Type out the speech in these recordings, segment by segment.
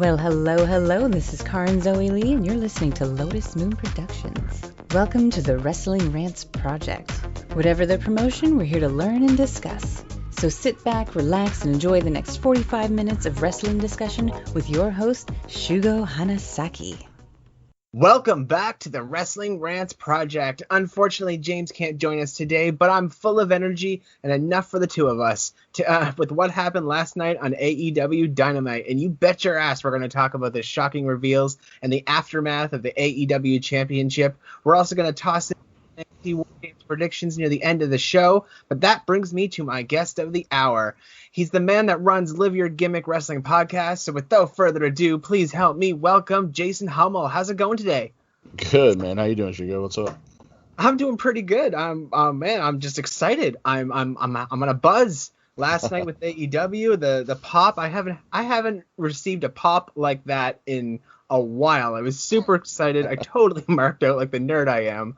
Well, hello, this is Karin Zoe Lee, and you're listening to Lotus Moon Productions. Welcome to the Wrastlin Wrantz project. Whatever the promotion, we're here to learn and discuss. So sit back, relax, and enjoy the next 45 minutes of wrestling discussion with your host, Shugo Hanasaki. Welcome back to the Wrastlin Wrantz project. Unfortunately, James can't join us today, but I'm full of energy and enough for the two of us with what happened last night on AEW Dynamite. And you bet your ass we're going to talk about the shocking reveals and the aftermath of the AEW Championship. We're also going to toss in NXT WarGames Predictions near the end of the show. But that brings me to my guest of the hour. He's the man that runs LivYourGimmick Wrestling Podcast. So without further ado, please help me welcome Jason Hummel. How's it going today? Good, man. How you doing, Shugo? What's up? I'm doing pretty good. I'm just excited. I'm on a buzz. Last night with AEW, the pop. I haven't received a pop like that in a while. I was super excited. I totally marked out like the nerd I am.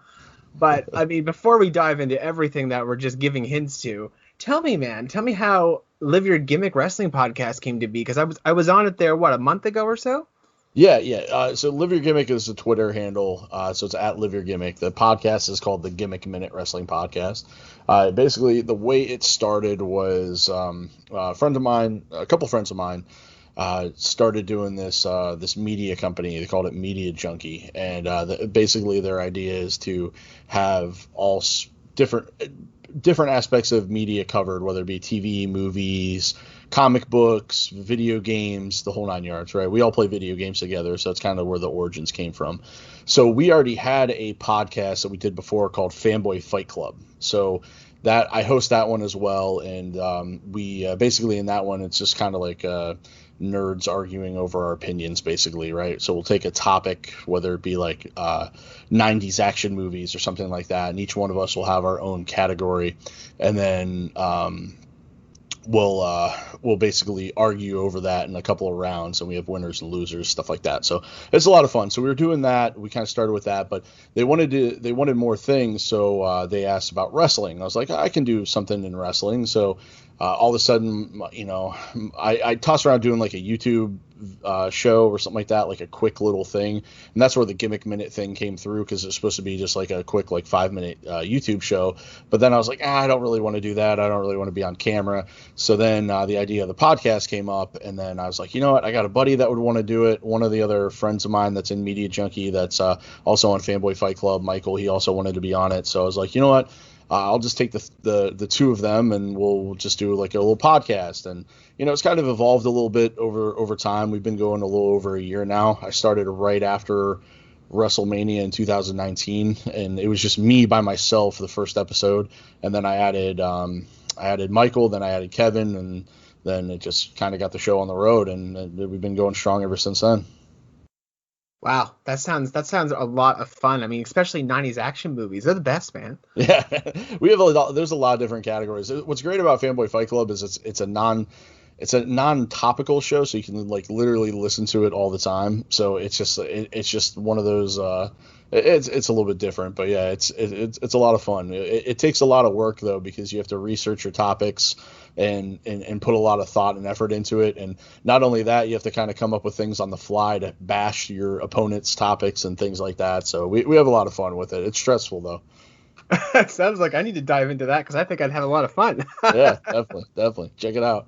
But I mean, before we dive into everything that we're just giving hints to, tell me how LivYourGimmick Wrestling Podcast came to be, because I was on it there, a month ago or so? Yeah. So LivYourGimmick is the Twitter handle. So it's at LivYourGimmick. The podcast is called the Gimmick Minute Wrestling Podcast. Basically, the way it started was a couple friends of mine, started doing this media company. They called it Media Junkie, and basically their idea is to have all different aspects of media covered, whether it be TV, movies, comic books, video games, the whole nine yards, right? We all play video games together, so that's kind of where the origins came from. So we already had a podcast that we did before called Fanboy Fight Club. So that I host that one as well, and we basically in that one it's just kind of like nerds arguing over our opinions, basically, right? So we'll take a topic, whether it be like 90s action movies or something like that, and each one of us will have our own category, and then we'll basically argue over that in a couple of rounds, and we have winners and losers, stuff like that. So it's a lot of fun. So we were doing that. We kind of started with that, but they wanted more things, so they asked about wrestling. I was like, I can do something in wrestling. So all of a sudden, I tossed around doing like a YouTube show or something like that, like a quick little thing, and that's where the Gimmick Minute thing came through, because it's supposed to be just like a quick 5-minute YouTube show. But then I was like, I don't really want to do that. I don't really want to be on camera. So then the idea of the podcast came up, and then I was like, you know what? I got a buddy that would want to do it. One of the other friends of mine that's in Media Junkie that's also on Fanboy Fight Club, Michael, he also wanted to be on it. So I was like, you know what? I'll just take the two of them, and we'll just do like a little podcast. And it's kind of evolved a little bit over time. We've been going a little over a year now. I started right after WrestleMania in 2019, and it was just me by myself for the first episode. And then I added Michael, then I added Kevin, and then it just kind of got the show on the road, and we've been going strong ever since then. Wow, that sounds a lot of fun. I mean, especially 90s action movies. They're the best, man. Yeah, there's a lot of different categories. What's great about Fanboy Fight Club is it's a non-topical show, so you can literally listen to it all the time. So it's just one of those it's a little bit different, but yeah, it's a lot of fun. It takes a lot of work though, because you have to research your topics and put a lot of thought and effort into it. And not only that, you have to kind of come up with things on the fly to bash your opponent's topics and things like that. So we have a lot of fun with it. It's stressful though. It sounds like I need to dive into that, because I think I'd have a lot of fun. Yeah, definitely. Check it out.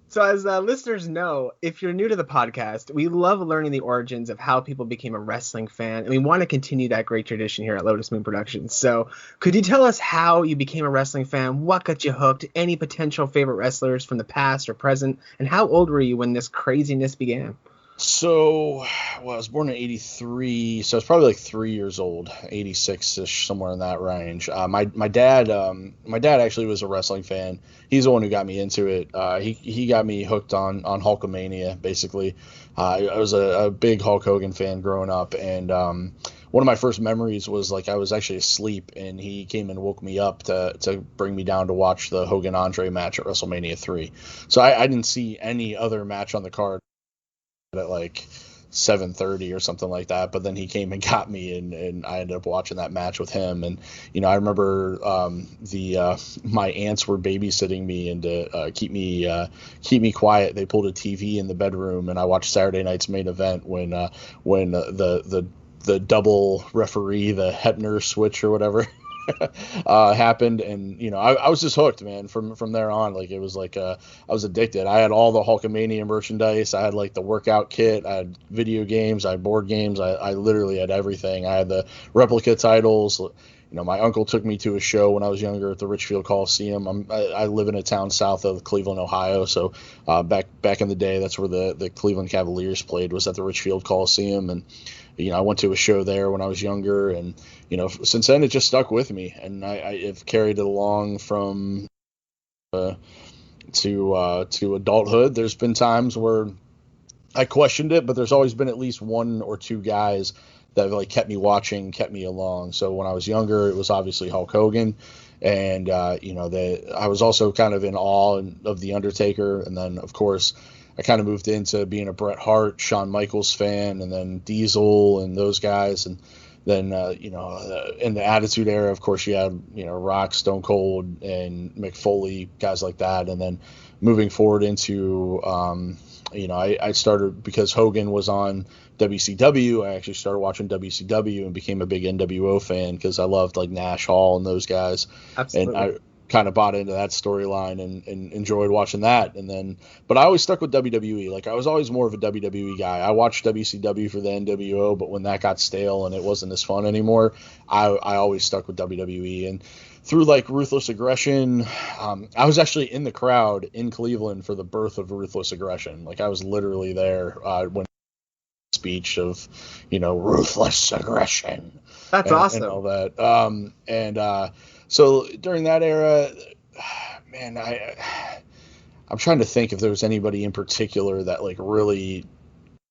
So as listeners know, if you're new to the podcast, we love learning the origins of how people became a wrestling fan, and we want to continue that great tradition here at Lotus Moon Productions. So could you tell us how you became a wrestling fan, what got you hooked, any potential favorite wrestlers from the past or present, and how old were you when this craziness began? So, I was born in 83, so I was probably 3 years old, 86-ish, somewhere in that range. My dad actually was a wrestling fan. He's the one who got me into it. He got me hooked on Hulkamania, basically. I was a big Hulk Hogan fan growing up, and one of my first memories was I was actually asleep, and he came and woke me up to bring me down to watch the Hogan-Andre match at WrestleMania 3. So I didn't see any other match on the card at 7:30 or something like that. But then he came and got me, and I ended up watching that match with him. And I remember my aunts were babysitting me, and to keep me quiet, they pulled a TV in the bedroom, and I watched Saturday night's main event when the double referee, the Hebner switch or whatever. Happened, and I was just hooked, man. From there on, like, it was like I was addicted. I had all the Hulkamania merchandise. I had like the workout kit. I had video games. I had board games. I literally had everything. I had the replica titles. My uncle took me to a show when I was younger at the Richfield Coliseum. I live in a town south of Cleveland, Ohio. So back in the day, that's where the Cleveland Cavaliers played, was at the Richfield Coliseum. And I went to a show there when I was younger, and since then it just stuck with me, and I've carried it along from to adulthood. There's been times where I questioned it, but there's always been at least one or two guys that have like kept me watching, kept me along. So when I was younger, it was obviously Hulk Hogan, and I was also kind of in awe of the Undertaker, and then of course I kind of moved into being a Bret Hart, Shawn Michaels fan, and then Diesel and those guys. And then, in the Attitude Era, of course, you had, Rock, Stone Cold, and Mick Foley, guys like that. And then moving forward into, I started, because Hogan was on WCW, I actually started watching WCW and became a big NWO fan because I loved like Nash, Hall, and those guys. Absolutely. And I kind of bought into that storyline and enjoyed watching that. And then, but I always stuck with WWE. Like, I was always more of a WWE guy. I watched WCW for the NWO, but when that got stale and it wasn't as fun anymore, I always stuck with WWE. And through like Ruthless Aggression, I was actually in the crowd in Cleveland for the birth of Ruthless Aggression. Like, I was literally there when speech of Ruthless Aggression. That's awesome. And all that. So during that era, man, I'm trying to think if there was anybody in particular that like really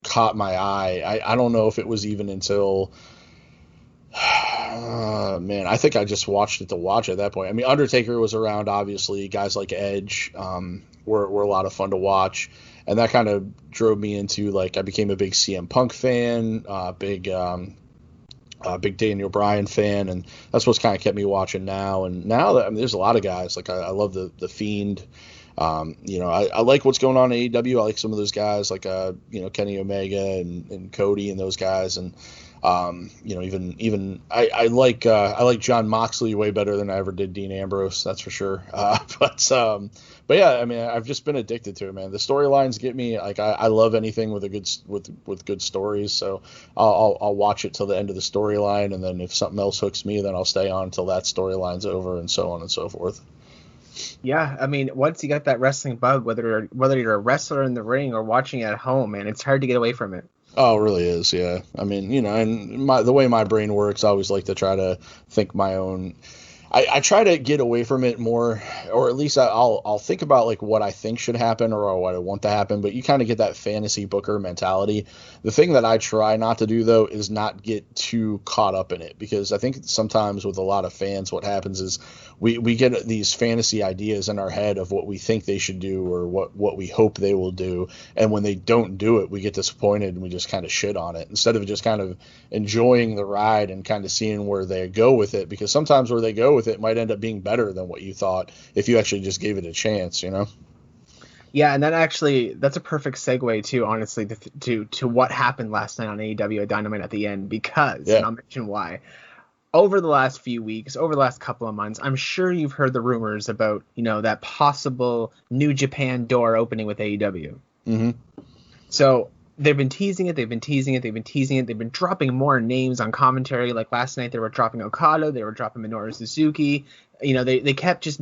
caught my eye. I don't know if it was even until man, I think I just watched it to watch at that point. I mean, Undertaker was around, obviously. Guys like Edge were a lot of fun to watch, and that kind of drove me into, like, I became a big CM Punk fan, big Daniel Bryan fan, and that's what's kind of kept me watching now. And now that, I mean, there's a lot of guys, like I love the Fiend. I like what's going on in AEW. I like some of those guys, like Kenny Omega and Cody and those guys. And even I like John Moxley way better than I ever did Dean Ambrose. That's for sure. But yeah, I mean, I've just been addicted to it, man. The storylines get me. Like, I love anything with good stories. So I'll watch it till the end of the storyline, and then if something else hooks me, then I'll stay on until that storyline's over, and so on and so forth. Yeah, I mean, once you got that wrestling bug, whether you're a wrestler in the ring or watching at home, man, it's hard to get away from it. Oh, it really is, yeah. I mean, and the way my brain works, I always like to try to think my own. I try to get away from it more, or at least I'll think about like what I think should happen or what I want to happen. But you kind of get that fantasy booker mentality. The thing that I try not to do, though, is not get too caught up in it, because I think sometimes with a lot of fans, what happens is we get these fantasy ideas in our head of what we think they should do or what we hope they will do. And when they don't do it, we get disappointed and we just kind of shit on it instead of just kind of enjoying the ride and kind of seeing where they go with it, because sometimes where they go with it might end up being better than what you thought if you actually just gave it a chance, Yeah, and that's a perfect segue too, honestly, to what happened last night on AEW at Dynamite at the end, because, and I'll mention why. Over the last few weeks, over the last couple of months, I'm sure you've heard the rumors about, that possible New Japan door opening with AEW. Mm-hmm. So they've been teasing it. They've been dropping more names on commentary. Like last night, they were dropping Okada. They were dropping Minoru Suzuki. They kept just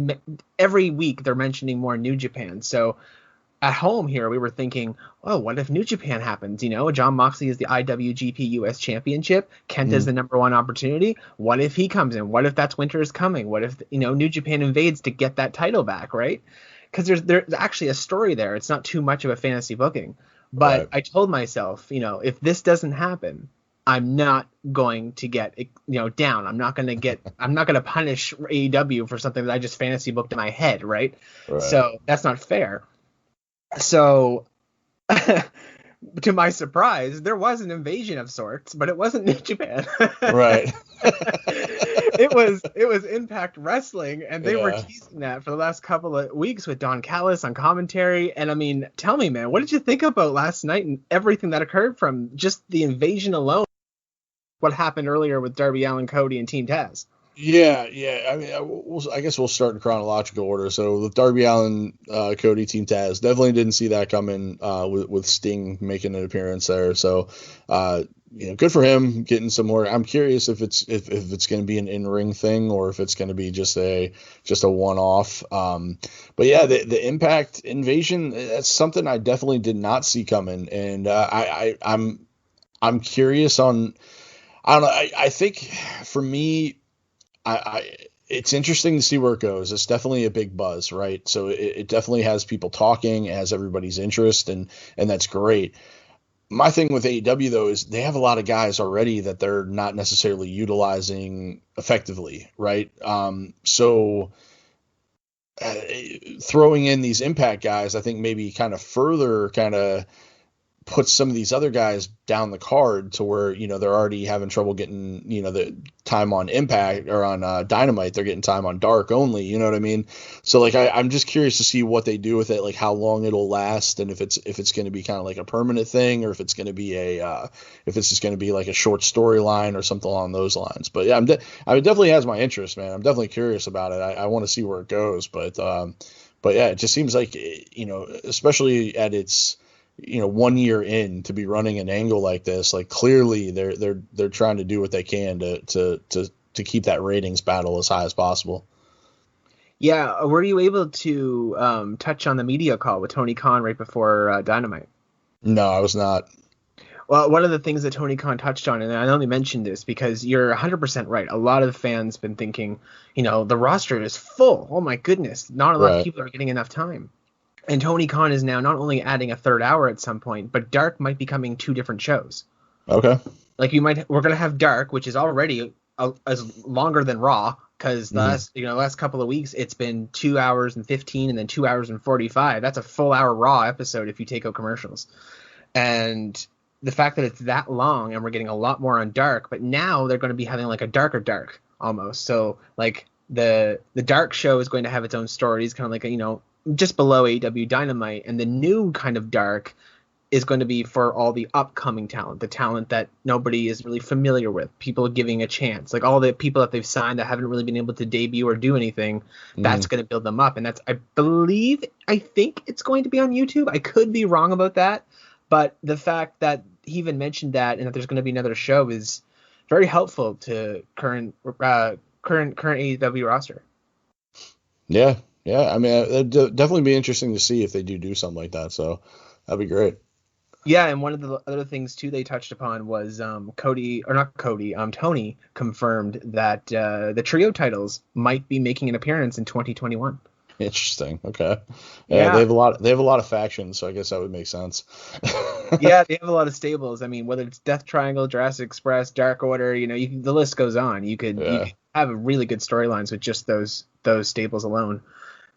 every week they're mentioning more New Japan. So at home here, we were thinking, oh, what if New Japan happens? John Moxley is the IWGP US Championship. Kenta's the number one opportunity. What if he comes in? What if that's Winter is coming? What if, New Japan invades to get that title back, right? Because there's actually a story there. It's not too much of a fantasy booking. But right. I told myself, if this doesn't happen, I'm not going to get, down. I'm not going to punish AEW for something that I just fantasy booked in my head, right? So that's not fair. So to my surprise, there was an invasion of sorts, but it wasn't New Japan. Right. it was Impact Wrestling, and they were Yeah. teasing that for the last couple of weeks with Don Callis on commentary. And I mean, tell me, man, what did you think about last night and everything that occurred from just the invasion alone? What happened earlier with Darby Allin, Cody, and Team Taz? Yeah. I mean, I guess we'll start in chronological order. So with Darby Allin, Cody, Team Taz, definitely didn't see that coming. With Sting making an appearance there. So, good for him getting some more. I'm curious if it's going to be an in-ring thing or if it's going to be just a one-off. But yeah, the Impact invasion, that's something I definitely did not see coming, and I'm curious on. I don't know. I think for me, it's interesting to see where it goes. It's definitely a big buzz, right? So it definitely has people talking, it has everybody's interest, and that's great. My thing with AEW though is they have a lot of guys already that they're not necessarily utilizing effectively, right? So throwing in these Impact guys, I think maybe kind of further put some of these other guys down the card to where, they're already having trouble getting, the time on Impact or on Dynamite. They're getting time on Dark only, you know what I mean? So like, I'm just curious to see what they do with it, like how long it'll last, and if it's going to be kind of like a permanent thing, or if it's going to be if it's just going to be like a short storyline or something along those lines. But yeah, it definitely has my interest, man. I'm definitely curious about it. I want to see where it goes, but yeah, it just seems like, especially at its, 1 year in to be running an angle like this, like clearly they're trying to do what they can to keep that ratings battle as high as possible. Yeah, were you able to touch on the media call with Tony Khan right before Dynamite? No, I was not. Well, one of the things that Tony Khan touched on, and I only mentioned this because you're 100% right. A lot of the fans been thinking, the roster is full. Oh my goodness, not a lot of people are getting enough time. And Tony Khan is now not only adding a third hour at some point, but Dark might be coming 2 different shows. Okay. Like we're going to have Dark, which is already as longer than Raw, because the last couple of weeks it's been 2 hours and 15 and then 2 hours and 45. That's a full hour Raw episode if you take out commercials. And the fact that it's that long and we're getting a lot more on Dark, but now they're going to be having like a darker Dark almost. So like the Dark show is going to have its own stories, kind of like just below AEW Dynamite, and the new kind of Dark is going to be for all the upcoming talent, the talent that nobody is really familiar with, people giving a chance, like all the people that they've signed that haven't really been able to debut or do anything. That's going to build them up, and I think it's going to be on YouTube. I could be wrong about that, but the fact that he even mentioned that and that there's going to be another show is very helpful to current AEW roster. Yeah. I mean, it'd definitely be interesting to see if they do something like that. So that'd be great. Yeah, and one of the other things too they touched upon was Tony confirmed that the trio titles might be making an appearance in 2021. Interesting. Okay. Yeah, they have a lot of factions, so I guess that would make sense. Yeah, they have a lot of stables. I mean, whether it's Death Triangle, Jurassic Express, Dark Order, the list goes on. You could have really good storylines with just those stables alone.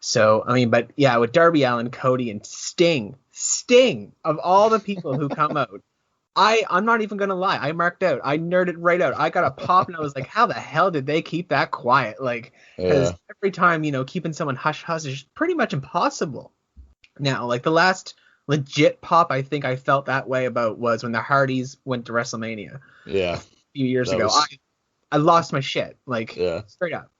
So, I mean, but yeah, with Darby Allin, Cody, and Sting, of all the people who come out, I'm not even going to lie. I marked out. I nerded right out. I got a pop, and I was like, how the hell did they keep that quiet? Like, because every time, keeping someone hush-hush is pretty much impossible. Now, like, the last legit pop I think I felt that way about was when the Hardys went to WrestleMania. Yeah. A few years ago. I lost my shit, like, straight up.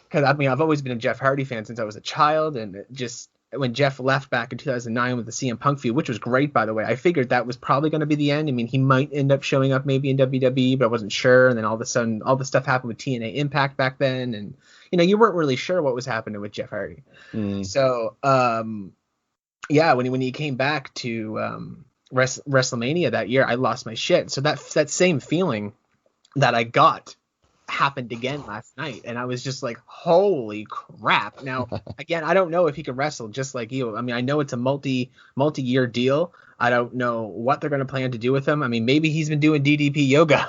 Because, I mean, I've always been a Jeff Hardy fan since I was a child, and just when Jeff left back in 2009 with the CM Punk feud, which was great, by the way, I figured that was probably going to be the end. I mean, he might end up showing up maybe in WWE, but I wasn't sure. And then all of a sudden, all the stuff happened with TNA Impact back then, and, you weren't really sure what was happening with Jeff Hardy. So, yeah, when he came back to WrestleMania that year, I lost my shit. So that same feeling that I got happened again last night, and I was just like, holy crap. Now again, I don't know if he can wrestle just like you. I mean, I know it's a multi-year deal. I don't know what they're going to plan to do with him. I mean, maybe he's been doing DDP yoga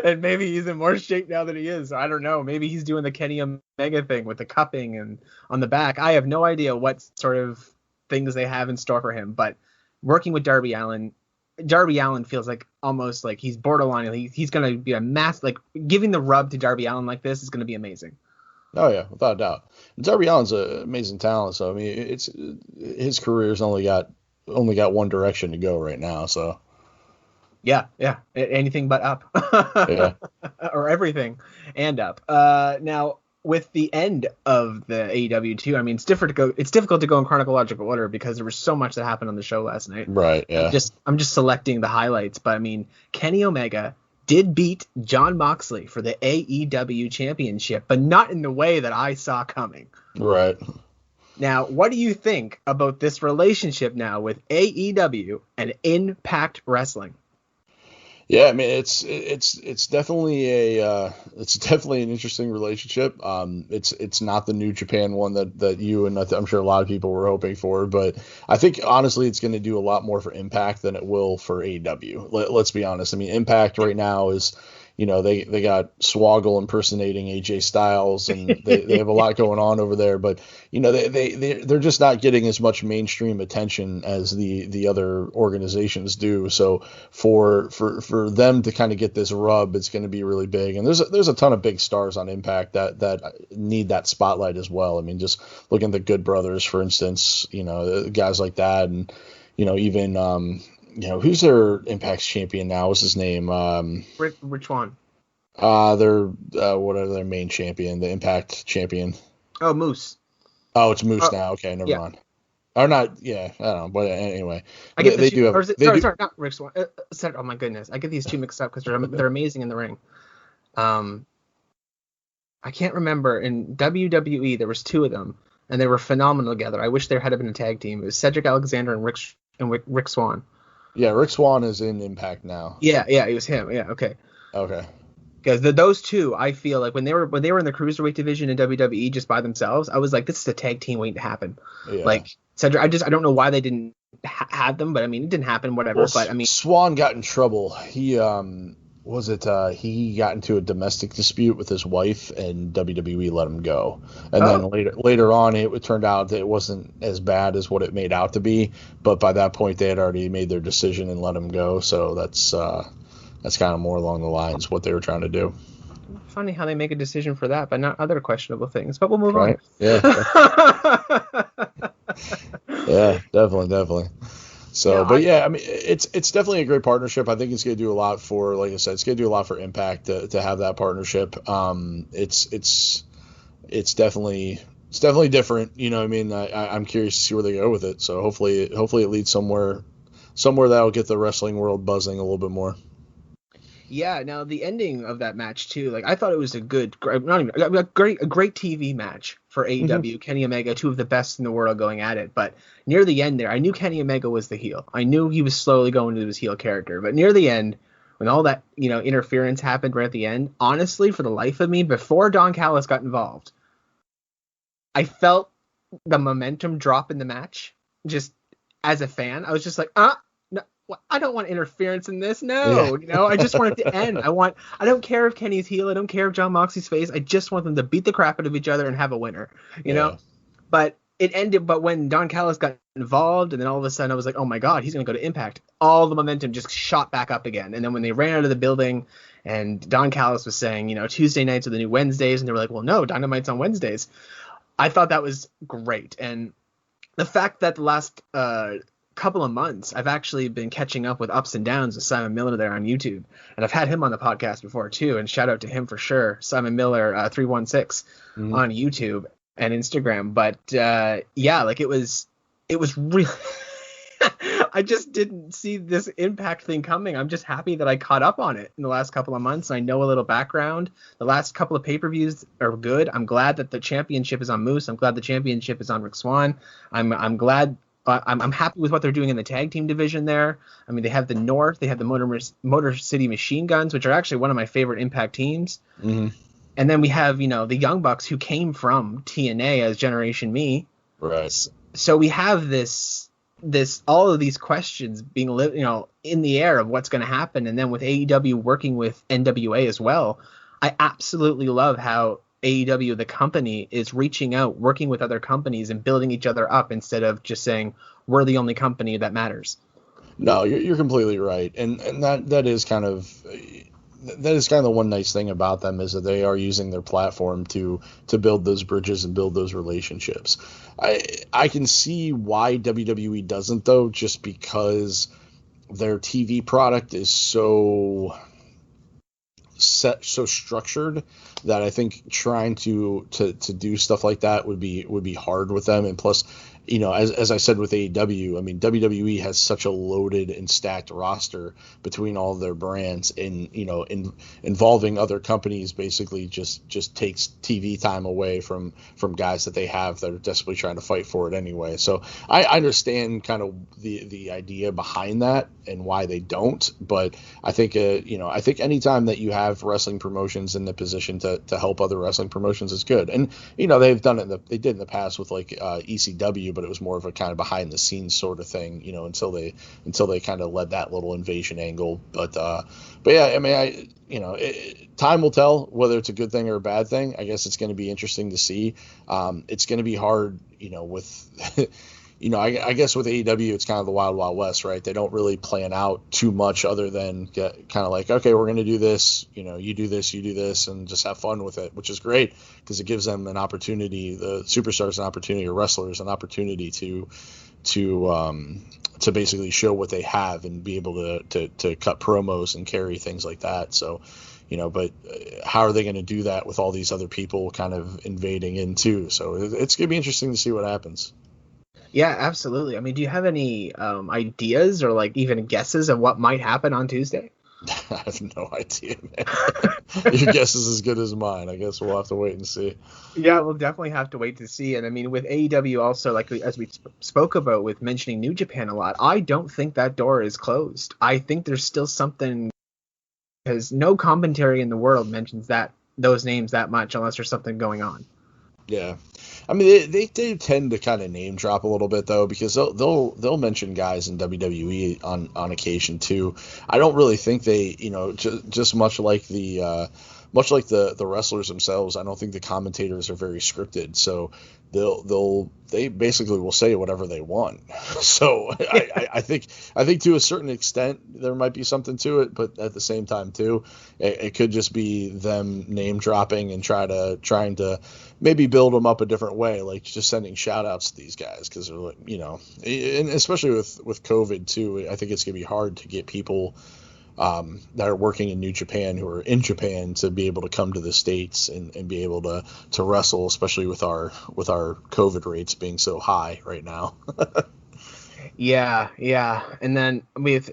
and maybe he's in more shape now than he is. I don't know, maybe he's doing the Kenny Omega thing with the cupping and on the back. I have no idea what sort of things they have in store for him, but working with Darby Allin. Darby Allin feels like almost like he's borderline. He's going to be a like giving the rub to Darby Allin like this is going to be amazing. Oh yeah, without a doubt. Darby Allin's an amazing talent. So I mean, it's his career's only got one direction to go right now. So yeah, anything but up. Yeah. Or everything and up. Now with the end of the AEW too, I mean, it's difficult to go in chronological order because there was so much that happened on the show last night. Right. Yeah. I'm just selecting the highlights, but I mean, Kenny Omega did beat Jon Moxley for the AEW championship, but not in the way that I saw coming. Right. Now, what do you think about this relationship now with AEW and Impact Wrestling? Yeah, I mean it's definitely it's definitely an interesting relationship. It's not the New Japan one that you and I'm sure a lot of people were hoping for, but I think honestly it's going to do a lot more for Impact than it will for AEW. Let's be honest. I mean, Impact right now is, you know, they got Swoggle impersonating AJ Styles, and they have a lot going on over there. But you know, they're just not getting as much mainstream attention as the other organizations do. So for them to kind of get this rub, it's going to be really big. And there's a ton of big stars on Impact that need that spotlight as well. I mean, just looking at the Good Brothers, for instance, you know, guys like that, and you know, even you know, who's their Impact's champion now? What's his name? Which one? They're whatever their main champion, the Impact champion. Oh, Moose. Oh, it's Moose now. Okay, never mind. Or not? Yeah, I don't know. But anyway, I get sorry, not Rick Swan. Oh my goodness, I get these two mixed up because they're amazing in the ring. I can't remember. In WWE, there was two of them, and they were phenomenal together. I wish there had been a tag team. It was Cedric Alexander and Rick Swan. Yeah, Rick Swan is in Impact now. Yeah, it was him. Yeah, okay. Because those two, I feel like when they were in the cruiserweight division in WWE just by themselves, I was like, this is a tag team waiting to happen. Yeah. Like Cedric, I don't know why they didn't have them, but I mean, it didn't happen, whatever. Well, but I mean, Swan got in trouble. He he got into a domestic dispute with his wife, and WWE let him go. And then later on, it turned out that it wasn't as bad as what it made out to be. But by that point, they had already made their decision and let him go. So that's kind of more along the lines of what they were trying to do. Funny how they make a decision for that, but not other questionable things. But we'll move on. Yeah. Yeah, definitely. So, yeah, but yeah, I mean, it's definitely a great partnership. I think it's going to do a lot for, like I said, it's going to do a lot for Impact to have that partnership. It's definitely different. You know what I mean? I'm curious to see where they go with it. So hopefully it leads somewhere that'll get the wrestling world buzzing a little bit more. Yeah. Now the ending of that match too, like I thought it was a great TV match for AEW. Mm-hmm. Kenny Omega, two of the best in the world going at it. But near the end there, I knew Kenny Omega was the heel. I knew he was slowly going to his heel character. But near the end, when all that, you know, interference happened right at the end, honestly, for the life of me, before Don Callis got involved, I felt the momentum drop in the match. Just as a fan, I was just like, I don't want interference in this. No, You know, I just want it to end. I don't care if Kenny's heel. I don't care if Jon Moxley's face. I just want them to beat the crap out of each other and have a winner, you know? But it ended. But when Don Callis got involved, and then all of a sudden I was like, oh my God, he's going to go to Impact. All the momentum just shot back up again. And then when they ran out of the building and Don Callis was saying, you know, Tuesday nights are the new Wednesdays. And they were like, well, no, Dynamite's on Wednesdays. I thought that was great. And the fact that the last, couple of months I've actually been catching up with ups and downs with Simon Miller there on YouTube, and I've had him on the podcast before too, and shout out to him for sure, Simon Miller 316 on YouTube and Instagram. But like it was really I just didn't see this Impact thing coming. I'm just happy that I caught up on it in the last couple of months. I know a little background. The last couple of pay-per-views are good. I'm glad that the championship is on Moose. I'm glad the championship is on Rick Swan. I'm glad. I'm happy with what they're doing in the tag team division there. I mean, they have the North, they have the Motor City Machine Guns, which are actually one of my favorite Impact teams. Mm-hmm. And then we have, you know, the Young Bucks, who came from TNA as Generation Me. Right. So we have this all of these questions being in the air of what's going to happen. And then with AEW working with NWA as well, I absolutely love how AEW, the company, is reaching out, working with other companies and building each other up instead of just saying we're the only company that matters. No, you're completely right, and that is kind of the one nice thing about them is that they are using their platform to build those bridges and build those relationships. I can see why WWE doesn't though, just because their TV product is so structured that I think trying to do stuff like that would be hard with them. And plus, as I said with AEW, I mean, WWE has such a loaded and stacked roster between all of their brands, and involving other companies basically just takes TV time away from guys that they have that are desperately trying to fight for it anyway. So I understand kind of the idea behind that and why they don't, but I think I think anytime that you have wrestling promotions in the position to help other wrestling promotions is good. And they've done it they did in the past with like ECW, but it was more of a kind of behind the scenes sort of thing, until they kind of led that little invasion angle. But yeah, I mean, time will tell whether it's a good thing or a bad thing. I guess it's going to be interesting to see. It's going to be hard, with I guess with AEW, it's kind of the wild, wild west, right? They don't really plan out too much other than get kind of like, okay, we're going to do this, you do this, and just have fun with it, which is great because it gives them an opportunity, the superstars an opportunity, or wrestlers an opportunity to basically show what they have and be able to cut promos and carry things like that. So, but how are they going to do that with all these other people kind of invading in too? So it's going to be interesting to see what happens. Yeah, absolutely. I mean, do you have any ideas or like even guesses of what might happen on Tuesday? I have no idea, man. Your guess is as good as mine. I guess we'll have to wait and see. Yeah, we'll definitely have to wait to see. And I mean, with AEW also, like as we spoke about with mentioning New Japan a lot, I don't think that door is closed. I think there's still something, because no commentary in the world mentions those names that much unless there's something going on. Yeah. I mean, they tend to kind of name drop a little bit though, because they'll mention guys in WWE on occasion too. I don't really think they, just much like the wrestlers themselves, I don't think the commentators are very scripted. So they basically will say whatever they want. So I think to a certain extent there might be something to it, but at the same time too, it could just be them name dropping and trying to maybe build them up a different way, like just sending shout outs to these guys, because they're like, and especially with COVID too, I think it's gonna be hard to get people that are working in New Japan who are in Japan to be able to come to the States and be able to wrestle, especially with our COVID rates being so high right now. Yeah. And then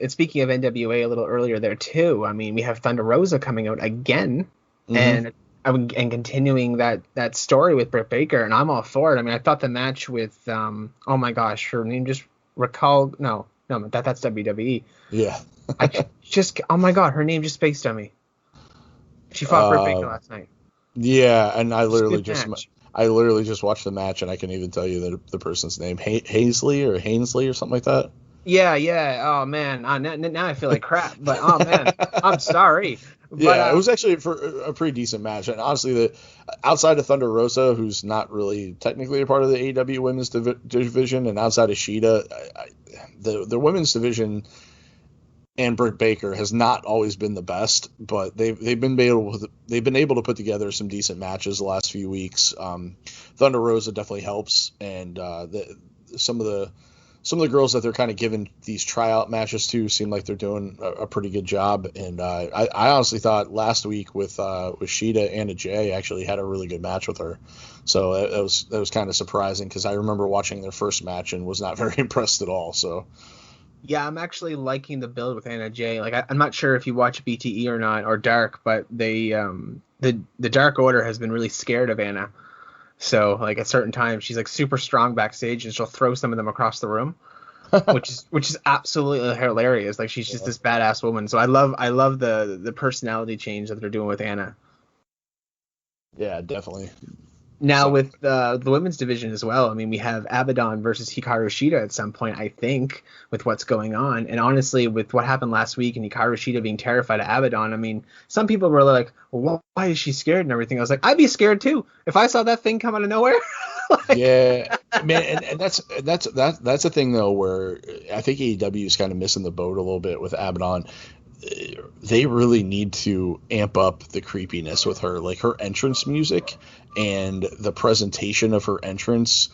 speaking of NWA a little earlier there too, I mean, we have Thunder Rosa coming out again, and continuing that story with Britt Baker, and I'm all for it. I mean, I thought the match with oh my gosh, her name just recalled. No, that's WWE. Yeah. I just, oh my god, her name just spaced on me. She fought Britt Baker last night. Yeah, and I literally just watched the match, and I can even tell you the person's name, Ainsley or something like that. Yeah. Oh man, now I feel like crap. But oh man, I'm sorry. But, it was actually a pretty decent match, and honestly, outside of Thunder Rosa, who's not really technically a part of the AEW women's division, and outside of Shida, the women's division and Britt Baker has not always been the best, but they've been able to put together some decent matches the last few weeks. Thunder Rosa definitely helps, and some of the girls that they're kind of giving these tryout matches to seem like they're doing a pretty good job. And I honestly thought last week with Shida, Anna Jay actually had a really good match with her, so that was kind of surprising, because I remember watching their first match and was not very impressed at all. So. Yeah, I'm actually liking the build with Anna Jay. Like, I'm not sure if you watch BTE or not, or Dark, but they the Dark Order has been really scared of Anna. So, like, at certain times, she's like super strong backstage, and she'll throw some of them across the room, which is absolutely hilarious. Like, she's just this badass woman. So I love the personality change that they're doing with Anna. Yeah, definitely. Now with the women's division as well, I mean, we have Abaddon versus Hikaru Shida at some point, I think, with what's going on. And honestly, with what happened last week and Hikaru Shida being terrified of Abaddon, I mean, some people were like, well, why is she scared and everything? I was like, I'd be scared too. If I saw that thing come out of nowhere, Yeah, man, and that's the thing though, where I think AEW is kind of missing the boat a little bit with Abaddon. They really need to amp up the creepiness with her, like her entrance music and the presentation of her entrance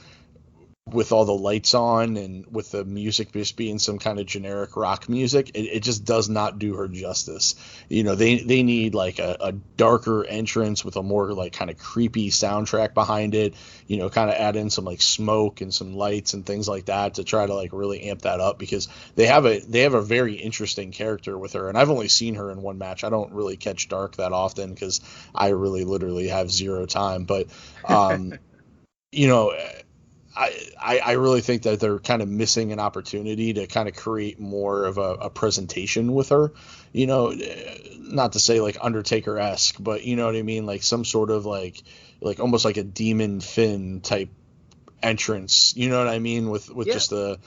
with all the lights on and with the music just being some kind of generic rock music. It just does not do her justice. They need like a darker entrance with a more like kind of creepy soundtrack behind it, kind of add in some like smoke and some lights and things like that to try to like really amp that up, because they have a very interesting character with her. And I've only seen her in one match. I don't really catch Dark that often because I really literally have zero time, but I really think that they're kind of missing an opportunity to kind of create more of a presentation with her, not to say like Undertaker-esque, but you know what I mean? Like some sort of like almost like a Demon Finn type entrance, you know what I mean? With just the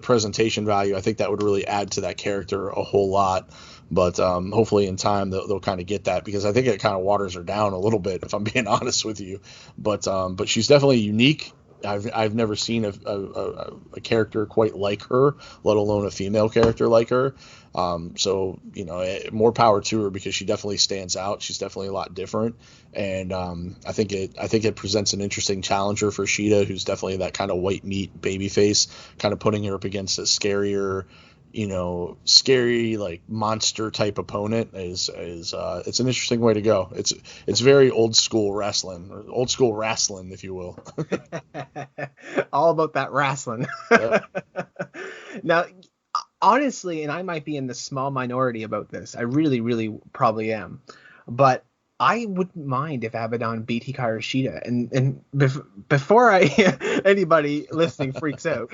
presentation value. I think that would really add to that character a whole lot. But hopefully in time they'll kind of get that, because I think it kind of waters her down a little bit, if I'm being honest with you. But she's definitely unique. I've never seen a character quite like her, let alone a female character like her. So more power to her, because she definitely stands out. She's definitely a lot different, and I think it presents an interesting challenger for Shida, who's definitely that kind of white meat babyface, kind of putting her up against a scarier, scary like monster type opponent is it's an interesting way to go. It's very old school wrestling, or old school wrestling, if you will. All about that wrestling. Yep. Now, honestly, and I might be in the small minority about this, I really, really probably am, but I wouldn't mind if Abaddon beat Hikaru Shida. And before anybody listening freaks out,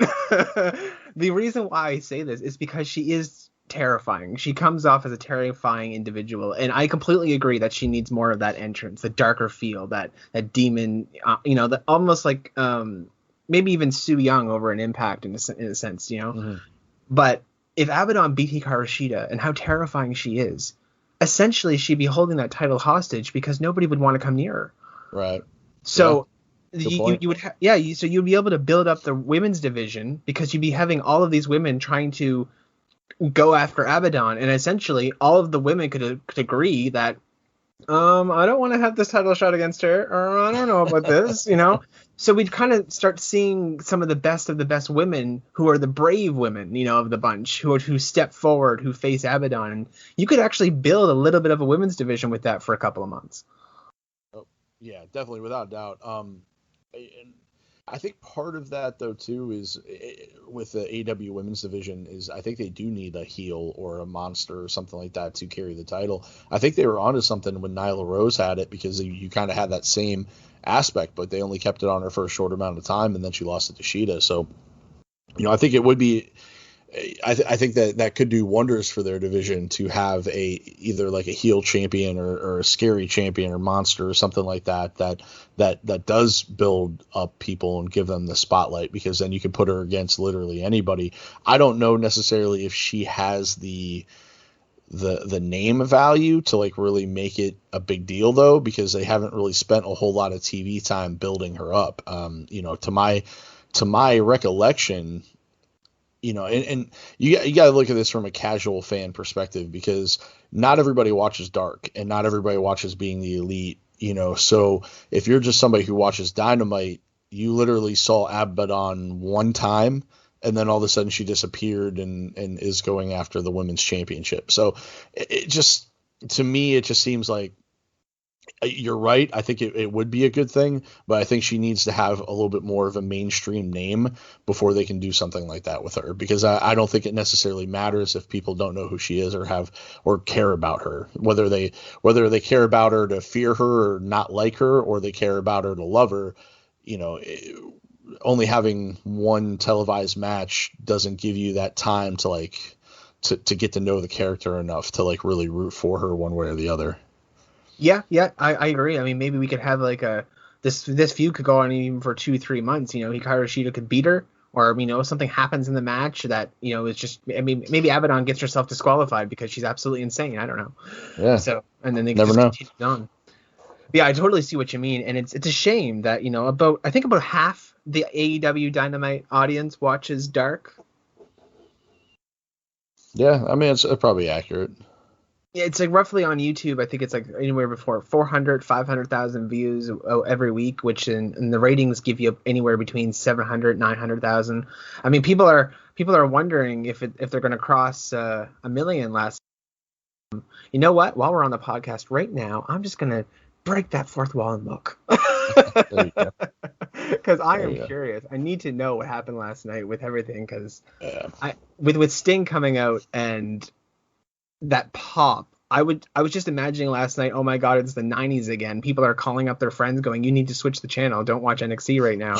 the reason why I say this is because she is terrifying. She comes off as a terrifying individual, and I completely agree that she needs more of that entrance, the darker feel, that demon, that almost like maybe even Su Yung over an Impact in a sense, Mm-hmm. But if Abaddon beat Hikaru Shida, and how terrifying she is, essentially she'd be holding that title hostage, because nobody would want to come near her. Right. So you would so you'd be able to build up the women's division, because you'd be having all of these women trying to go after Abaddon, and essentially all of the women could agree that I don't want to have this title shot against her, or I don't know about this, So we'd kind of start seeing some of the best women, who are the brave women, of the bunch, who step forward, who face Abaddon. And you could actually build a little bit of a women's division with that for a couple of months. Oh, yeah, definitely, without a doubt. And I think part of that, though, too, is with the AEW women's division, is I think they do need a heel or a monster or something like that to carry the title. I think they were onto something when Nyla Rose had it, because you kind of had that same aspect, but they only kept it on her for a short amount of time, and then she lost it to Shida. So, I think it would be, I think that could do wonders for their division to have either like a heel champion or a scary champion or monster or something like that does build up people and give them the spotlight, because then you can put her against literally anybody. I don't know necessarily if she has the name value to like really make it a big deal, though, because they haven't really spent a whole lot of TV time building her up. To my recollection, and you got to look at this from a casual fan perspective, because not everybody watches Dark, and not everybody watches Being the Elite, so if you're just somebody who watches Dynamite, you literally saw Abaddon one time, and then all of a sudden she disappeared and is going after the women's championship. So it just, to me, it just seems like, you're right. I think it would be a good thing, but I think she needs to have a little bit more of a mainstream name before they can do something like that with her, because I don't think it necessarily matters if people don't know who she is or care about her, whether they care about her to fear her or not like her, or they care about her to love her. Only having one televised match doesn't give you that time to like to get to know the character enough to like really root for her one way or the other. Yeah, I agree. I mean, maybe we could have like this feud could go on even for 2-3 months. Hikaru Shida could beat her, or something happens in the match that is just. I mean, maybe Abaddon gets herself disqualified because she's absolutely insane. I don't know. Yeah. So, and then they never just know. continue on. Yeah, I totally see what you mean, and it's a shame that I think about half the AEW Dynamite audience watches Dark. Yeah, I mean it's probably accurate. Yeah, it's like roughly on YouTube. I think it's like anywhere before 400, 500,000 views every week, which in the ratings give you anywhere between 700, 900,000. I mean, people are wondering if they're going to cross a million last. You know what? While we're on the podcast right now, I'm just going to break that fourth wall and look. Because I am curious. I need to know what happened last night with everything. Because with Sting coming out and that pop, I was just imagining last night, oh my god, it's the 90s again. People are calling up their friends going, you need to switch the channel, don't watch NXT right now.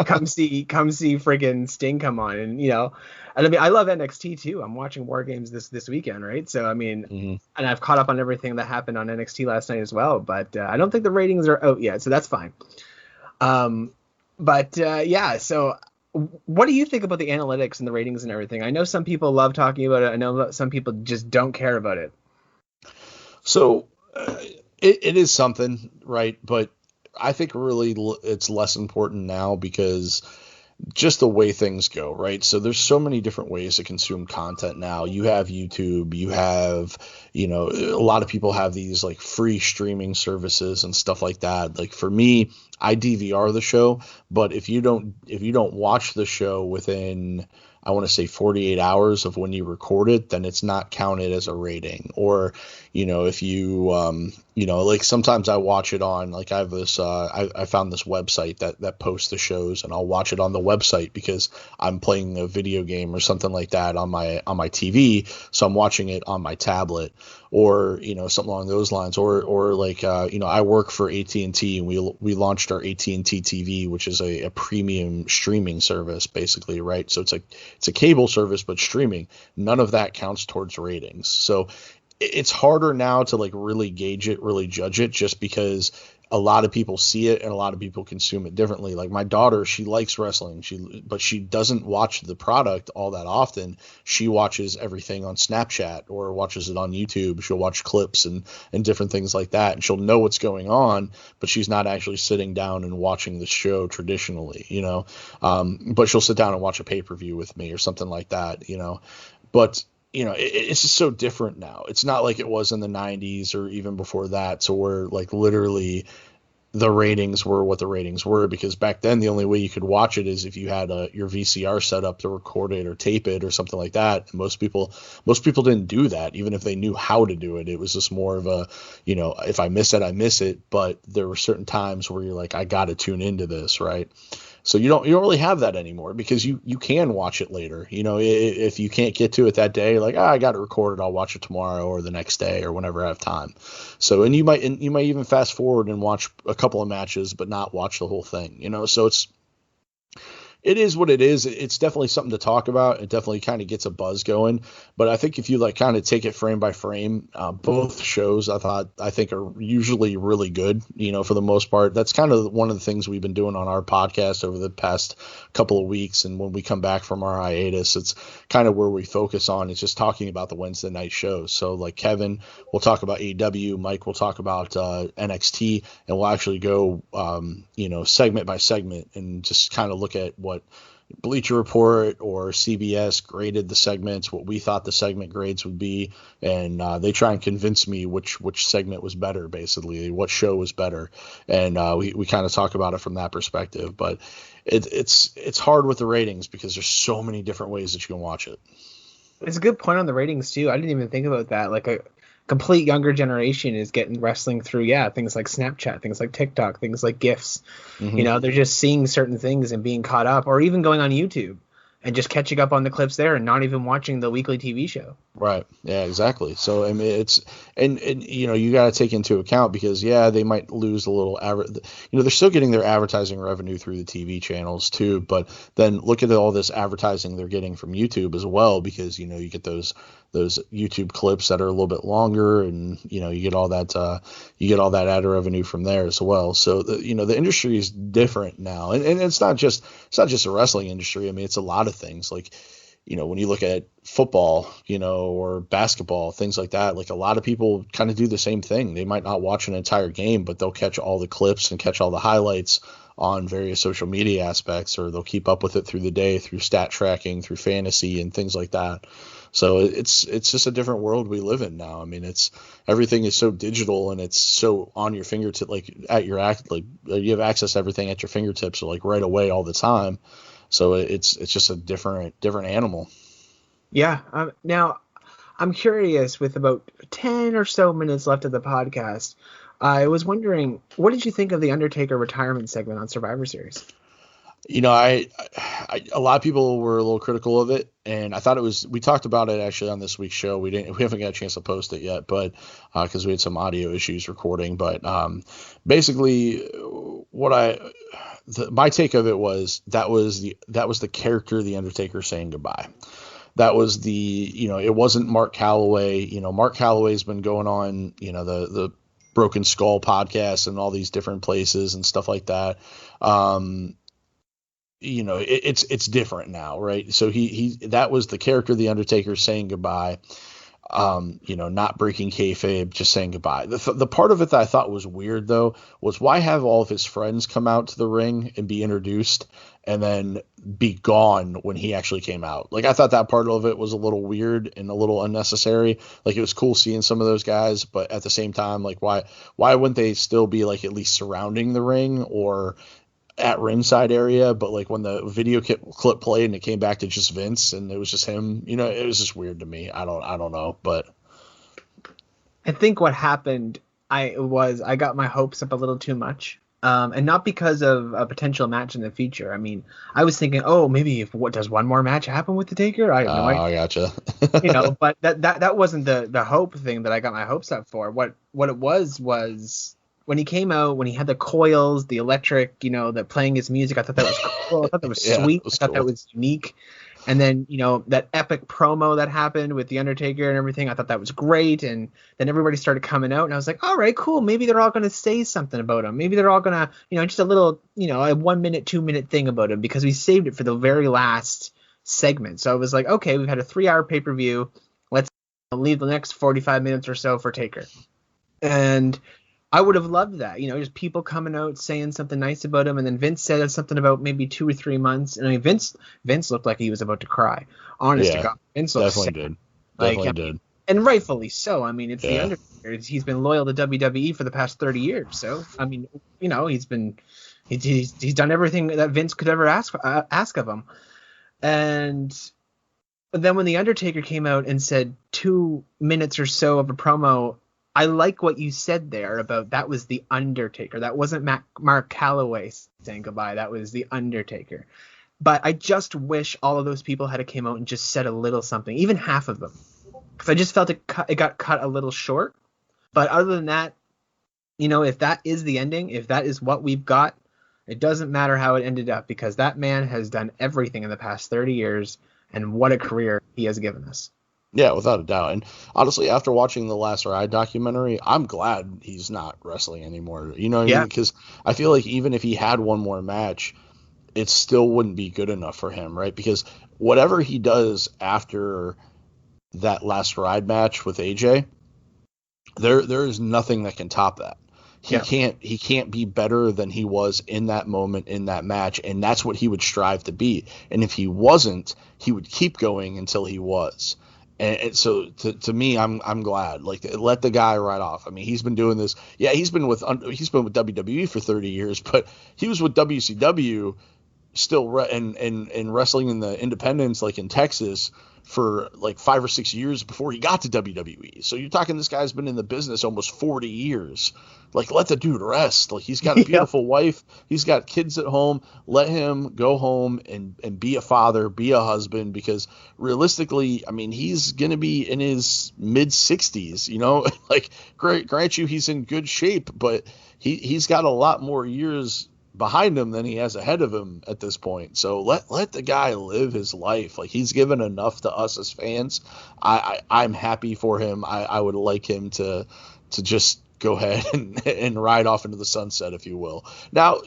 Come see friggin' Sting come on. And and I mean, I love NXT too. I'm watching WarGames this weekend, right? So I mean, and I've caught up on everything that happened on NXT last night as well, but I don't think the ratings are out yet, so that's fine. So what do you think about the analytics and the ratings and everything? I know some people love talking about it. I know some people just don't care about it. So it is something, right? But I think really it's less important now because just the way things go, right? So there's so many different ways to consume content now. You have YouTube, you have, a lot of people have these like free streaming services and stuff like that. Like for me, I DVR the show, but if you don't watch the show within, I want to say 48 hours of when you record it, then it's not counted as a rating. Or, if you, like sometimes I watch it on, like I have this, I found this website that posts the shows, and I'll watch it on the website because I'm playing a video game or something like that on my TV. So I'm watching it on my tablet or, something along those lines. Or like, I work for AT&T, and we launched our AT&T TV, which is a premium streaming service basically, right? So it's a cable service, but streaming. None of that counts towards ratings. So it's harder now to like really gauge it, really judge it, just because a lot of people see it and a lot of people consume it differently. Like my daughter, she likes wrestling, but she doesn't watch the product all that often. She watches everything on Snapchat or watches it on YouTube. She'll watch clips and different things like that, and she'll know what's going on, but she's not actually sitting down and watching the show traditionally, but she'll sit down and watch a pay-per-view with me or something like that, but it's just so different now. It's not like it was in the 90s or even before that. So where like literally the ratings were what the ratings were, because back then the only way you could watch it is if you had your VCR set up to record it or tape it or something like that. And most people didn't do that, even if they knew how to do it. It was just more of a, if I miss it, I miss it. But there were certain times where you're like, I got to tune into this, right? So you don't really have that anymore because you can watch it later. If you can't get to it that day, like, I got it recorded, I'll watch it tomorrow or the next day or whenever I have time. So, and you might even fast forward and watch a couple of matches, but not watch the whole thing, So it is what it is. It's definitely something to talk about. It definitely kind of gets a buzz going. But I think if you like kind of take it frame by frame, both shows I think are usually really good, for the most part. That's kind of one of the things we've been doing on our podcast over the past couple of weeks. And when we come back from our hiatus, it's kind of where we focus on. It's just talking about the Wednesday night shows. So like Kevin will talk about AEW, Mike will talk about NXT, and we'll actually go, segment by segment and just kind of look at what Bleacher Report or CBS graded the segments, what we thought the segment grades would be, and they try and convince me which segment was better, basically, what show was better, and we kind of talk about it from that perspective. But it's hard with the ratings because there's so many different ways that you can watch it. It's a good point on the ratings too. I didn't even think about that. Like a complete younger generation is getting wrestling through things like Snapchat, things like TikTok, things like GIFs. Mm-hmm. They're just seeing certain things and being caught up, or even going on YouTube and just catching up on the clips there and not even watching the weekly TV show. Right. Yeah, exactly. So I mean, it's and you got to take into account because they might lose a little they're still getting their advertising revenue through the TV channels too, but then look at all this advertising they're getting from YouTube as well, because you get those YouTube clips that are a little bit longer, and you get all that ad revenue from there as well. So the industry is different now, and it's not just the wrestling industry. I mean, it's a lot of things. Like when you look at football, or basketball, things like that, like a lot of people kind of do the same thing. They might not watch an entire game, but they'll catch all the clips and catch all the highlights on various social media aspects, or they'll keep up with it through the day, through stat tracking, through fantasy and things like that. So it's just a different world we live in now. I mean, everything is so digital and it's so on your fingertip, like you have access to everything at your fingertips, like right away all the time. So it's just a different animal. Yeah. Now, I'm curious, with about 10 or so minutes left of the podcast, I was wondering, what did you think of the Undertaker retirement segment on Survivor Series? A lot of people were a little critical of it, and I thought we talked about it actually on this week's show. We haven't got a chance to post it yet, but because we had some audio issues recording. But basically, my take of it was that was the character of the Undertaker saying goodbye. That was it wasn't Mark Calloway. Mark Calloway's been going on, the Broken Skull podcast and all these different places and stuff like that. It's different now, right? So that was the character of the Undertaker saying goodbye. Not breaking kayfabe, just saying goodbye. The part of it that I thought was weird, though, was why have all of his friends come out to the ring and be introduced and then be gone when he actually came out? Like, I thought that part of it was a little weird and a little unnecessary. Like, it was cool seeing some of those guys, but at the same time, like, why wouldn't they still be, like, at least surrounding the ring or at ringside area? But like when the video clip played and it came back to just Vince and it was just him, it was just weird to me. I don't know, but I think what happened, I got my hopes up a little too much, and not because of a potential match in the future. I mean, I was thinking, maybe does one more match happen with the Taker? I have no idea. I gotcha. But that wasn't the hope thing that I got my hopes up for. What it was when he came out, when he had the coils, the electric, the playing his music, I thought that was cool. I thought that was sweet. I thought that was unique. And then, that epic promo that happened with the Undertaker and everything, I thought that was great. And then everybody started coming out, and I was like, all right, cool. Maybe they're all going to say something about him. Maybe they're all going to, just a little, a 1 minute, 2 minute thing about him, because we saved it for the very last segment. So I was like, okay, we've had a 3-hour pay-per-view. Let's leave the next 45 minutes or so for Taker. And I would have loved that, just people coming out saying something nice about him. And then Vince said something about maybe 2 or 3 months. And I mean, Vince looked like he was about to cry. Honest to God, Vince definitely did. Definitely did. And rightfully so. I mean, it's the Undertaker. He's been loyal to WWE for the past 30 years. So, I mean, he's done everything that Vince could ever ask of him. But then when the Undertaker came out and said 2 minutes or so of a promo, I like what you said there about that was the Undertaker. That wasn't Mark Calloway saying goodbye. That was the Undertaker. But I just wish all of those people had came out and just said a little something, even half of them, because I just felt it got cut a little short. But other than that, if that is the ending, if that is what we've got, it doesn't matter how it ended up, because that man has done everything in the past 30 years, and what a career he has given us. Yeah, without a doubt. And honestly, after watching the Last Ride documentary, I'm glad he's not wrestling anymore. You know what I mean? Because I feel like even if he had one more match, it still wouldn't be good enough for him, right? Because whatever he does after that Last Ride match with AJ, there is nothing that can top that. He can't be better than he was in that moment, in that match, and that's what he would strive to be. And if he wasn't, he would keep going until he was. And so to me, I'm glad. Like, let the guy ride off. I mean, he's been doing this. Yeah, he's been with WWE for 30 years, but he was with WCW still and wrestling in the independents, like in Texas, for like 5 or 6 years before he got to WWE. So you're talking, this guy's been in the business almost 40 years. Like, let the dude rest. Like, he's got a beautiful wife. He's got kids at home. Let him go home and be a father, be a husband, because realistically, I mean, he's going to be in his mid 60s, like, grant you, he's in good shape, but he's got a lot more years behind him than he has ahead of him at this point. So let the guy live his life. Like, he's given enough to us as fans. I'm happy for him. I would like him to just go ahead and ride off into the sunset, if you will. Now,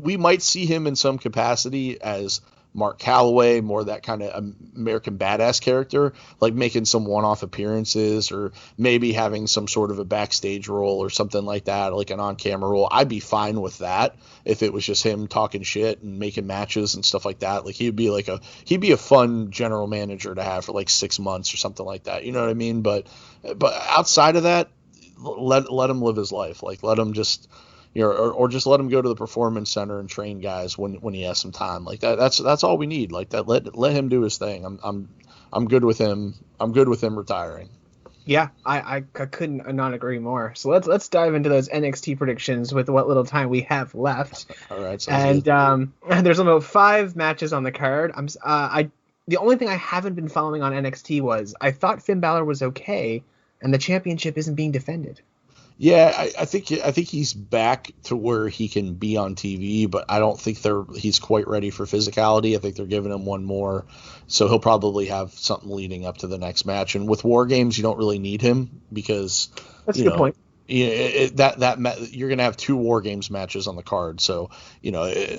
we might see him in some capacity as Mark Calloway, more that kind of American badass character, like making some one-off appearances or maybe having some sort of a backstage role or something like that, like an on-camera role. I'd be fine with that if it was just him talking shit and making matches and stuff like that. Like he'd be a fun general manager to have for like 6 months or something like that. You know what I mean? But outside of that, let him live his life. Like let him just, or just let him go to the performance center and train guys when he has some time. Like that's all we need. Like that, let him do his thing. I'm good with him. I'm good with him retiring. Yeah, I couldn't not agree more. So let's dive into those NXT predictions with what little time we have left. All right. And there's about 5 matches on the card. The only thing I haven't been following on NXT was I thought Finn Balor was okay, and the championship isn't being defended. Yeah, I think he's back to where he can be on TV, but I don't think he's quite ready for physicality. I think they're giving him one more, so he'll probably have something leading up to the next match. And with WarGames, you don't really need him because that's a good point. You're going to have 2 WarGames matches on the card, so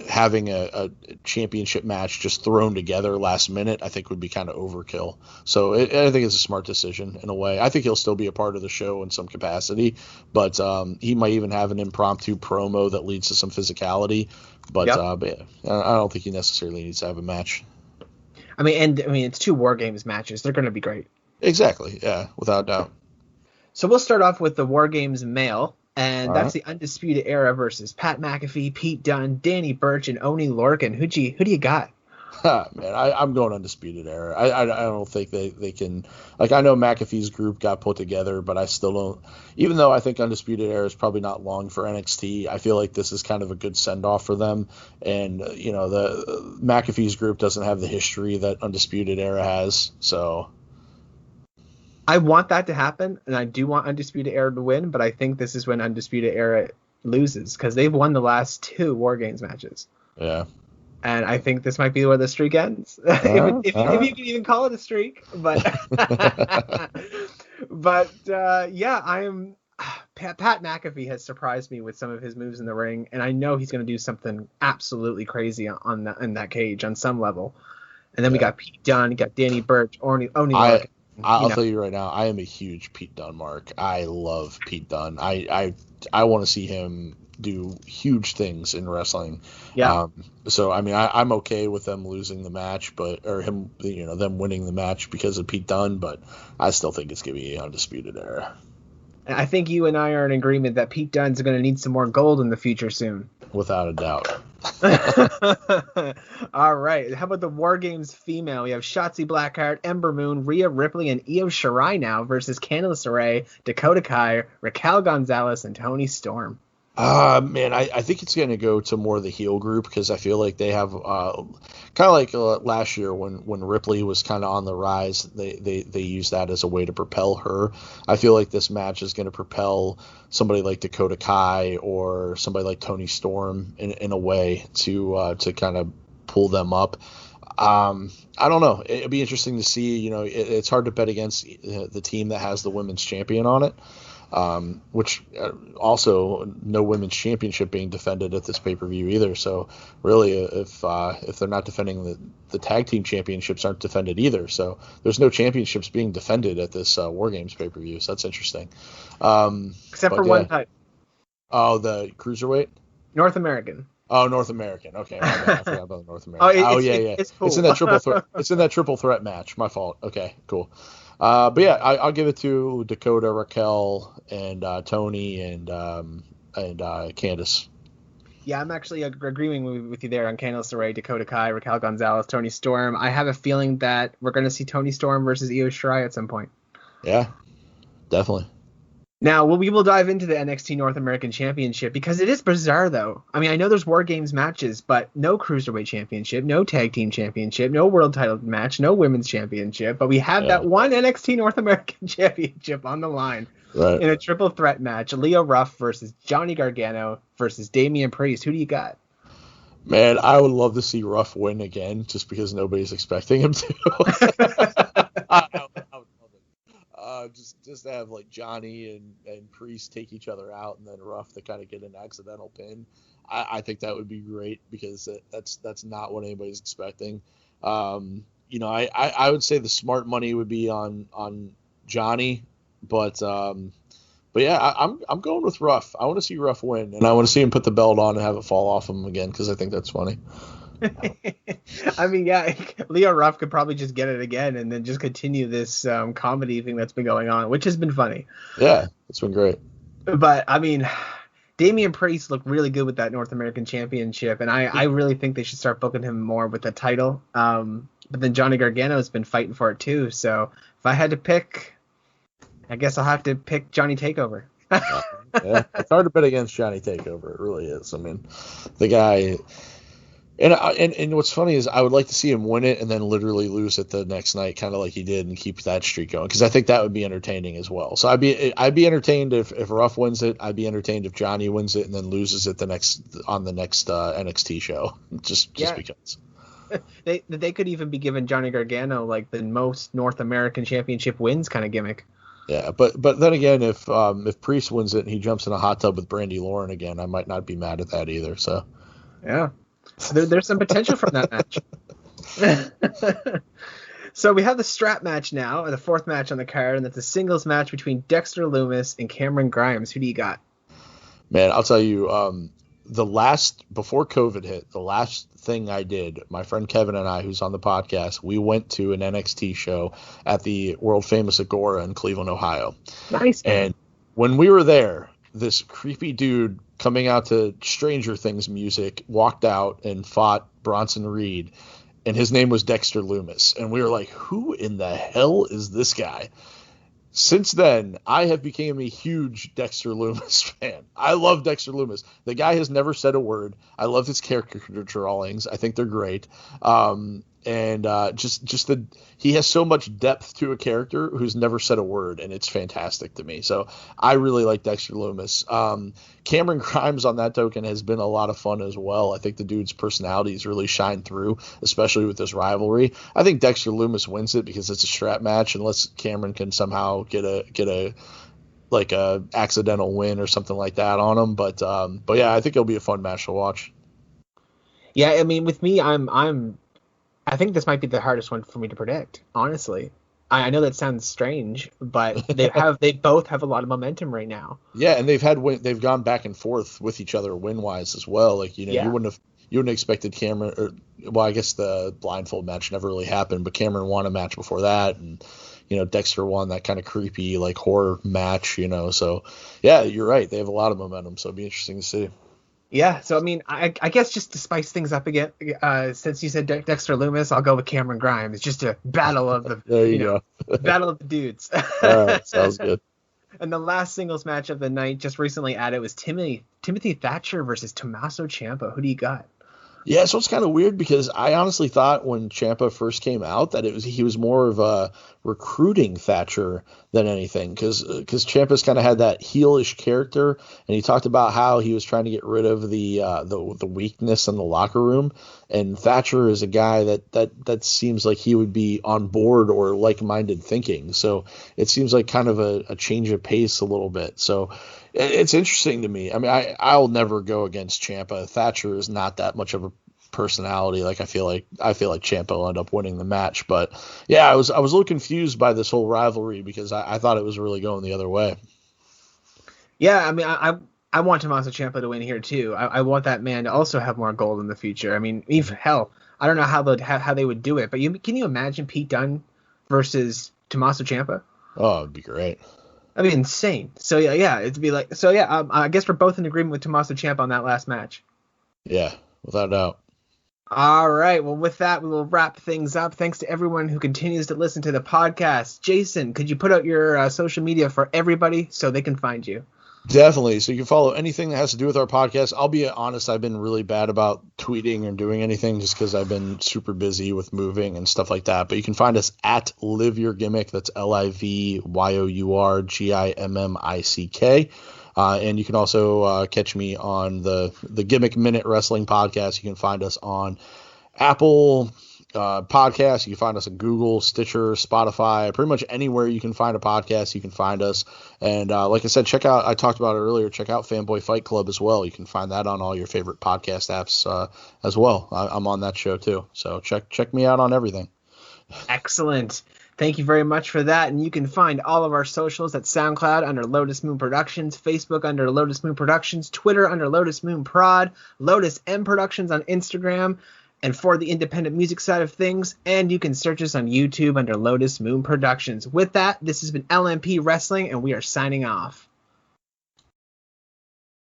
having a championship match just thrown together last minute, I think would be kind of overkill. So I think it's a smart decision in a way. I think he'll still be a part of the show in some capacity, but he might even have an impromptu promo that leads to some physicality. But, but yeah, I don't think he necessarily needs to have a match. I mean, it's 2 WarGames matches. They're going to be great. Exactly. Yeah, without doubt. So we'll start off with the WarGames male, and All that's right. the Undisputed Era versus Pat McAfee, Pete Dunne, Danny Burch, and Oney Lorcan. Who do you got? Man, I'm going Undisputed Era. I don't think they can. Like, I know McAfee's group got put together, but I still don't. Even though I think Undisputed Era is probably not long for NXT, I feel like this is kind of a good send off for them. And the McAfee's group doesn't have the history that Undisputed Era has, so. I want that to happen, and I do want Undisputed Era to win, but I think this is when Undisputed Era loses, because they've won the last 2 WarGames matches. Yeah. And I think this might be where the streak ends, if you can even call it a streak. But yeah, Pat McAfee has surprised me with some of his moves in the ring, and I know he's going to do something absolutely crazy in that cage on some level. And then we got Pete Dunne, got Danny Burch, Oney Lorcan. I'll tell you right now, I am a huge Pete Dunne mark. I love Pete Dunne. I want to see him do huge things in wrestling. Yeah. So I mean, I'm okay with them losing the match, them winning the match because of Pete Dunne, but I still think it's gonna be Undisputed Era. I think you and I are in agreement that Pete Dunne's going to need some more gold in the future soon. Without a doubt. All right. How about the WarGames female? We have Shotzi Blackheart, Ember Moon, Rhea Ripley, and Io Shirai now versus Candice LeRae, Dakota Kai, Raquel Gonzalez, and Toni Storm. Man, I think it's going to go to more the heel group because I feel like they have kind of like last year when Ripley was kind of on the rise. They used that as a way to propel her. I feel like this match is going to propel somebody like Dakota Kai or somebody like Toni Storm in a way to kind of pull them up. I don't know. It'd be interesting to see. It's hard to bet against the team that has the women's champion on it. Which also no women's championship being defended at this pay-per-view either. So really, if they're not defending the tag team championships aren't defended either. So there's no championships being defended at this WarGames pay-per-view. So that's interesting. Except for one type. Oh, the cruiserweight? North American. Oh, North American. Okay, I forgot about the North American. Yeah. It's cool. It's in that triple threat. It's in that triple threat match. My fault. Okay, cool. But yeah, I'll give it to Dakota, Raquel, and Toni, and Candice. Yeah, I'm actually agreeing with you there on Candice LeRae, Dakota Kai, Raquel Gonzalez, Toni Storm. I have a feeling that we're going to see Toni Storm versus Io Shirai at some point. Yeah, definitely. Now, we will dive into the NXT North American Championship because it is bizarre, though. I mean, I know there's WarGames matches, but no Cruiserweight Championship, no Tag Team Championship, no World Title match, no Women's Championship, but we have that one NXT North American Championship on the line in a triple threat match. Leo Ruff versus Johnny Gargano versus Damian Priest. Who do you got? Man, I would love to see Ruff win again just because nobody's expecting him to. I would love it. just to have like Johnny and Priest take each other out, and then Ruff to kind of get an accidental pin. I think that would be great because that's not what anybody's expecting. I would say the smart money would be on Johnny, but yeah, I'm going with Ruff. I want to see Ruff win, and I want to see him put the belt on and have it fall off him again because I think that's funny. I mean, yeah, Leo Ruff could probably just get it again and then just continue this comedy thing that's been going on, which has been funny. Yeah, it's been great. But I mean, Damian Priest looked really good with that North American Championship, and I really think they should start booking him more with the title. But then Johnny Gargano's been fighting for it too, so if I had to pick, I guess I'll have to pick Johnny Takeover. Yeah, it's hard to bet against Johnny Takeover. It really is. I mean, the guy. And what's funny is I would like to see him win it and then literally lose it the next night, kind of like he did, and keep that streak going, because I think that would be entertaining as well. So I'd be entertained if Ruff wins it. I'd be entertained if Johnny wins it and then loses it on the next NXT show, just because. They could even be giving Johnny Gargano like the most North American Championship wins kind of gimmick. Yeah, but then again, if Priest wins it and he jumps in a hot tub with Brandy Lauren again, I might not be mad at that either. So yeah. There's some potential from that match. So we have the strap match now, or the fourth match on the card, and it's a singles match between Dexter Lumis and Cameron Grimes. Who do you got? Man, I'll tell you, before COVID hit, the last thing I did, my friend Kevin and I, who's on the podcast, we went to an NXT show at the world famous Agora in Cleveland, Ohio. Nice. And when we were there, this creepy dude coming out to Stranger Things music walked out and fought Bronson Reed, and his name was Dexter Lumis. And we were like, who in the hell is this guy? Since then, I have become a huge Dexter Lumis fan. I love Dexter Lumis. The guy has never said a word. I love his character drawings. I think they're great. He has so much depth to a character who's never said a word, and it's fantastic to me. So I really like Dexter Lumis. Cameron Grimes on that token has been a lot of fun as well. I think the dude's personalities really shine through, especially with this rivalry. I think Dexter Lumis wins it because it's a strap match, unless Cameron can somehow get a accidental win or something like that on him. But yeah, I think it'll be a fun match to watch. Yeah, I mean, with me, I think this might be the hardest one for me to predict, honestly. I know that sounds strange, but they both have a lot of momentum right now. Yeah, and they've gone back and forth with each other win wise as well. Like, you wouldn't have expected Cameron, I guess the blindfold match never really happened, but Cameron won a match before that, and Dexter won that kind of creepy like horror match. So yeah, you're right. They have a lot of momentum, so it'll be interesting to see. Yeah, so I mean, I guess just to spice things up again, since you said Dexter Lumis, I'll go with Cameron Grimes. It's just a battle of the there you go. Battle of the dudes. All right, sounds good. And the last singles match of the night, just recently added, was Timothy Thatcher versus Tommaso Ciampa. Who do you got? Yeah, so it's kind of weird because I honestly thought when Ciampa first came out that he was more of a recruiting Thatcher than anything, because Ciampa's kind of had that heelish character, and he talked about how he was trying to get rid of the weakness in the locker room, and Thatcher is a guy that seems like he would be on board or like-minded thinking, so it seems like kind of a change of pace a little bit. So it's interesting to me. I mean, I'll never go against Ciampa. Thatcher is not that much of a personality. Like I feel like Ciampa will end up winning the match. But yeah, I was a little confused by this whole rivalry because I thought it was really going the other way. Yeah, I mean, I want Tommaso Ciampa to win here too. I want that man to also have more gold in the future. I mean, hell, I don't know how they would do it, but can you imagine Pete Dunne versus Tommaso Ciampa? Oh, it'd be great. That'd be insane. So yeah, it'd be like, so yeah. I guess we're both in agreement with Tommaso Ciampa on that last match. Yeah, without a doubt. All right. Well, with that, we will wrap things up. Thanks to everyone who continues to listen to the podcast. Jason, could you put out your social media for everybody so they can find you? Definitely. So you can follow anything that has to do with our podcast. I'll be honest, I've been really bad about tweeting or doing anything just because I've been super busy with moving and stuff like that. But you can find us at LivYourGimmick. That's LivYourGimmick. And you can also catch me on the Gimmick Minute Wrestling podcast. You can find us on Apple, podcasts. You can find us on Google, Stitcher, Spotify, pretty much anywhere you can find a podcast, you can find us. And like I said, I talked about it earlier, check out Fanboy Fight Club as well. You can find that on all your favorite podcast apps as well. I'm on that show too. So check me out on everything. Excellent. Thank you very much for that. And you can find all of our socials at SoundCloud under Lotus Moon Productions, Facebook under Lotus Moon Productions, Twitter under Lotus Moon Prod, Lotus M Productions on Instagram, and for the independent music side of things. And you can search us on YouTube under Lotus Moon Productions. With that, this has been LMP Wrestling, and we are signing off.